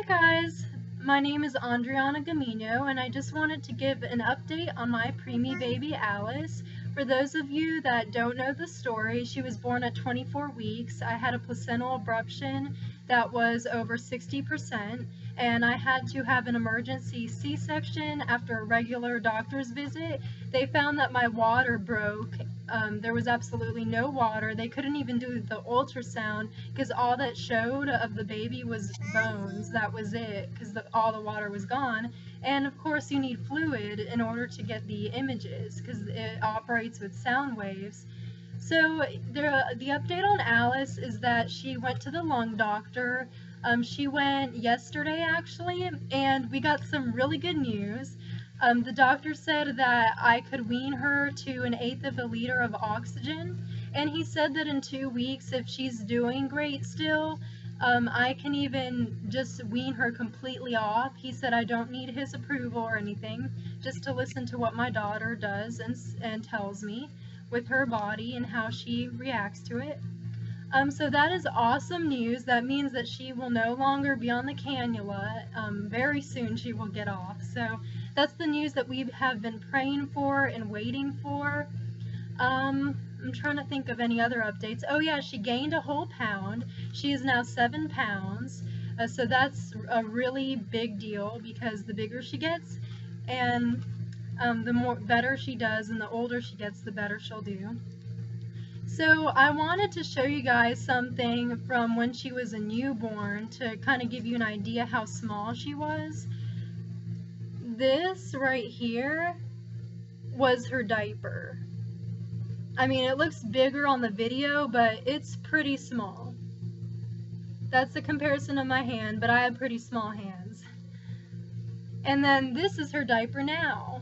Hi guys, my name is Andriana Gamino and I just wanted to give an update on my preemie baby Alice. For those of you that don't know the story, she was born at 24 weeks. I had a placental abruption that was over 60% and I had to have an emergency C-section after a regular doctor's visit. They found that my water broke. There was absolutely no water. They couldn't even do the ultrasound because all that showed of the baby was bones. That was it, because all the water was gone. And of course you need fluid in order to get the images because it operates with sound waves. So the update on Alice is that she went to the lung doctor. She went yesterday actually, and we got some really good news. The doctor said that I could wean her to 1/8 of a liter of oxygen, and he said that in 2 weeks, if she's doing great still, I can even just wean her completely off. He said I don't need his approval or anything, just to listen to what my daughter does and tells me with her body and how she reacts to it. So that is awesome news. That means that she will no longer be on the cannula. Very soon she will get off. So that's the news that we have been praying for and waiting for. I'm trying to think of any other updates. Oh yeah, she gained a whole pound. She is now 7 pounds. So that's a really big deal because the bigger she gets and the better she does, and the older she gets, the better she'll do. So I wanted to show you guys something from when she was a newborn to kind of give you an idea how small she was. This right here was her diaper. I mean, it looks bigger on the video, but it's pretty small. That's a comparison of my hand, but I have pretty small hands. And then this is her diaper now.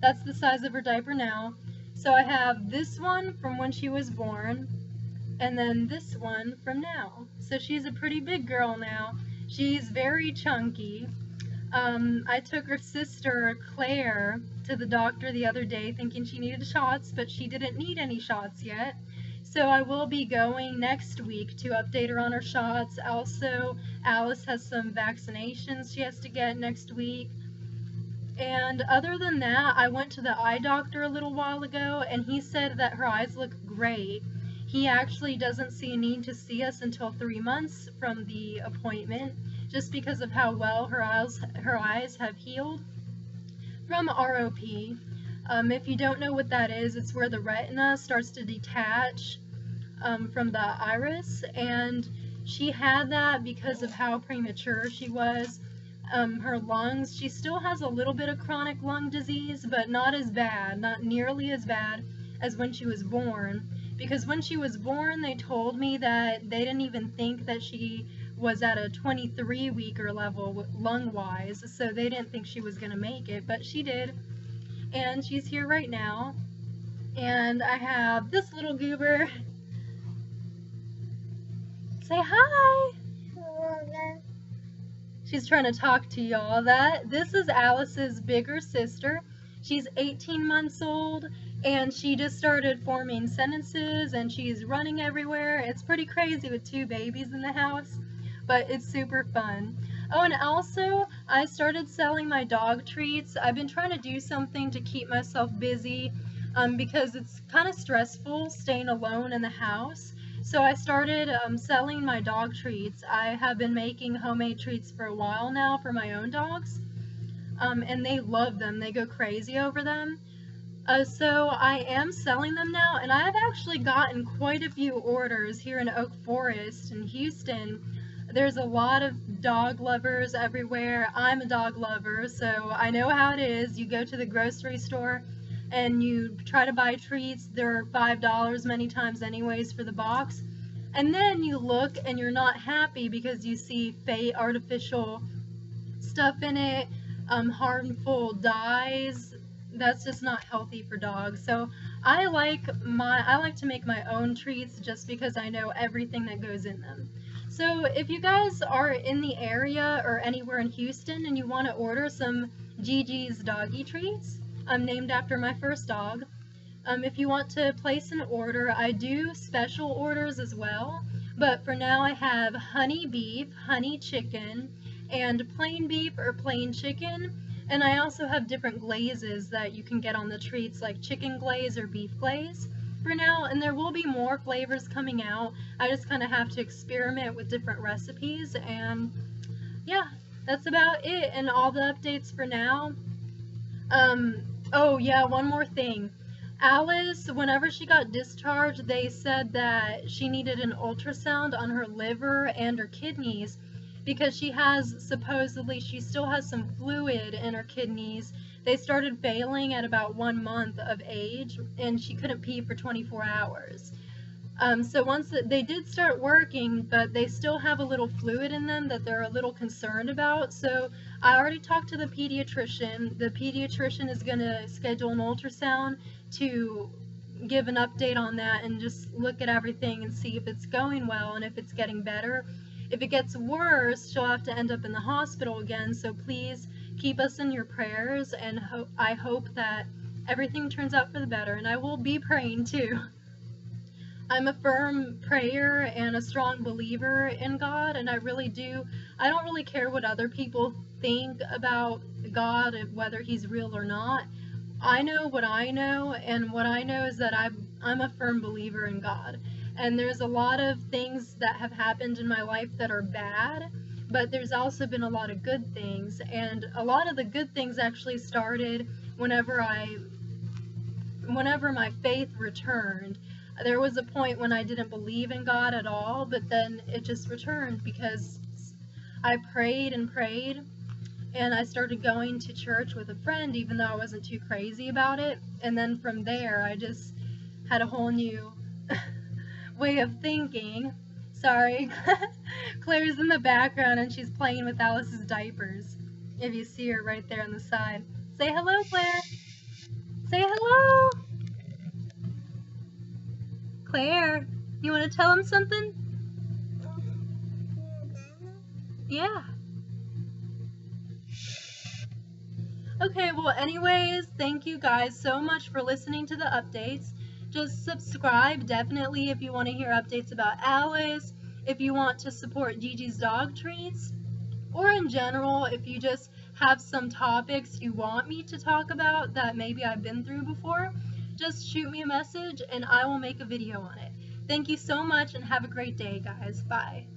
That's the size of her diaper now. So I have this one from when she was born, and then this one from now. So she's a pretty big girl now. She's very chunky. I took her sister, Claire, to the doctor the other day thinking she needed shots, but she didn't need any shots yet. So I will be going next week to update her on her shots. Also, Alice has some vaccinations she has to get next week. And other than that, I went to the eye doctor a little while ago, and he said that her eyes look great. He actually doesn't see a need to see us until 3 months from the appointment, just because of how well her eyes have healed from ROP. If you don't know what that is, it's where the retina starts to detach from the iris, and she had that because of how premature she was. Her lungs, she still has a little bit of chronic lung disease, but not as bad, not nearly as bad as when she was born. Because when she was born, they told me that they didn't even think that she was at a 23-weeker level lung-wise, so they didn't think she was going to make it, but she did. And she's here right now. And I have this little goober. Say hi! She's trying to talk to y'all. This is Alice's bigger sister. She's 18 months old, and she just started forming sentences, and she's running everywhere. It's pretty crazy with 2 babies in the house, but it's super fun. Oh, and also, I started selling my dog treats. I've been trying to do something to keep myself busy because it's kind of stressful staying alone in the house. So I started selling my dog treats. I have been making homemade treats for a while now for my own dogs, and they love them. They go crazy over them. So I am selling them now, and I've actually gotten quite a few orders here in Oak Forest in Houston. There's a lot of dog lovers everywhere. I'm a dog lover, so I know how it is. You go to the grocery store and you try to buy treats. They're $5 many times anyways for the box, and then you look and you're not happy because you see fake artificial stuff in it, harmful dyes. That's just not healthy for dogs. So I like to make my own treats just because I know everything that goes in them. So if you guys are in the area or anywhere in Houston and you want to order some Gigi's doggy treats, named after my first dog. If you want to place an order, I do special orders as well, but for now I have honey beef, honey chicken, and plain beef or plain chicken. And I also have different glazes that you can get on the treats, like chicken glaze or beef glaze for now, and there will be more flavors coming out. I just kind of have to experiment with different recipes, and yeah, that's about it and all the updates for now. Oh yeah, one more thing. Alice, whenever she got discharged, they said that she needed an ultrasound on her liver and her kidneys because supposedly she still has some fluid in her kidneys. They started failing at about 1 month of age, and she couldn't pee for 24 hours. So once they did start working, but they still have a little fluid in them that they're a little concerned about. So I already talked to the pediatrician. The pediatrician is going to schedule an ultrasound to give an update on that and just look at everything and see if it's going well and if it's getting better. If it gets worse, she'll have to end up in the hospital again. So please keep us in your prayers, and I hope that everything turns out for the better. And I will be praying too. I'm a firm prayer and a strong believer in God, and I don't really care what other people think about God, whether he's real or not. I know what I know, and what I know is that I'm a firm believer in God. And there's a lot of things that have happened in my life that are bad, but there's also been a lot of good things, and a lot of the good things actually started whenever my faith returned. There was a point when I didn't believe in God at all, but then it just returned because I prayed and prayed, and I started going to church with a friend even though I wasn't too crazy about it. And then from there I just had a whole new way of thinking. Sorry, Claire's in the background and she's playing with Alice's diapers. If you see her right there on the side. Say hello, Claire. Say hello. Claire, you want to tell him something? Yeah. Okay, well anyways, thank you guys so much for listening to the updates. Just subscribe definitely if you want to hear updates about Alice, if you want to support Gigi's dog treats, or in general, if you just have some topics you want me to talk about that maybe I've been through before. Just shoot me a message and I will make a video on it. Thank you so much and have a great day, guys. Bye.